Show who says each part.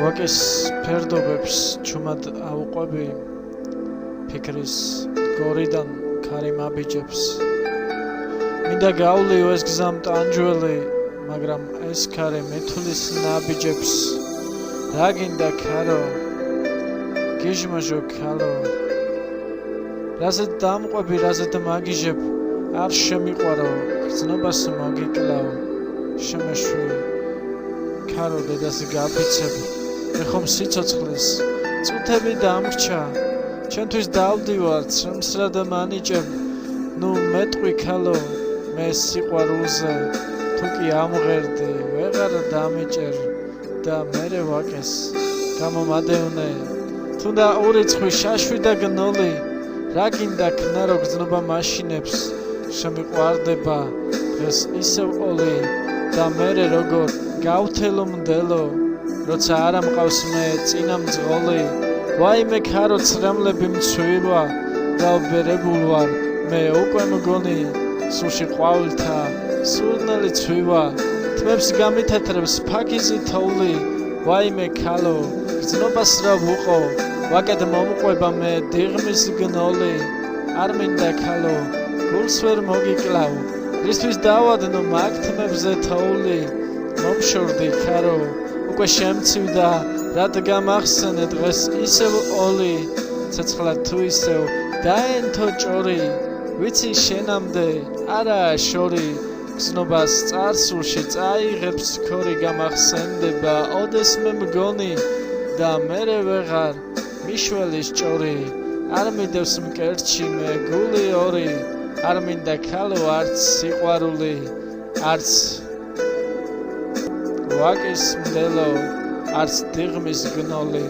Speaker 1: ვაკის ფერდობებს ჩუმად აუყვები ფიქრის გორიდან ქარი მაბიჯებს მინდა გავლიო ეს გზამ ტანჯველი მაგრამ ეს ქარი მეთulis ნაბიჯებს რა გინდა ქარო გიჟმაჟო ქალო რაზედ დამყვები რაზედ მაგიჟებ არ შემიყვარო გრძნობას მოგიკლავ შემეშვი ქარო დედას გაფიცებ ეხომ სიცოცხლის წუთები დამრჩა ჩვენთვის დავდივარ ცრემსრად მანიჭებ ნუ მეტყვი ქალო მე სიყვარულზე თუკი ამღერდი ვეღარ დამეჭერ და მერე ვაკეს გამომადევნე თუნდა ურიცხვი შაშვი და გნოლი რა გინდა ქნარო გრძნობა მაშინებს შემიყვარდება დღეს ისევ ოლი და მერე როგორ გავთელო მდელო როცა არ ამყავს მე წინა მძღოლი ვაიმე ქარო ცრემლები მცვივა დავბერებულ ვარ მე უკვე მგონი სულში ყვავილთა სურნელი ცვივა თმებს გამითეთრებს ფაქიზი თოვლი ვაიმე ქალო გრძნობას რა ვუყო ვაკეთ მომყვება მე დიღმის გნოლი არ მინდა ქალო გულს ვერ მოგიკლავ რისთვის დავადნო მაგ თმებზე თოვლი მომშორდი ქარო უკვე შემცივდა რადგან ახსენე დღეს ისევ ოლი ცეცხლა თუ ისევ დაენთო ჭორი ვიცი შენამდე არაა შორი გზნობას წარსულში წაიღებს ქორი გამახსენდება ოდეს მე მგონი და მერე ვეღარ მიშველის ჭორი არ მიდევს მკერდში მე გული ორი არ მინდა ქალო არც სიყვარული არც ვაკის მდელო არც დიღმის გნოლი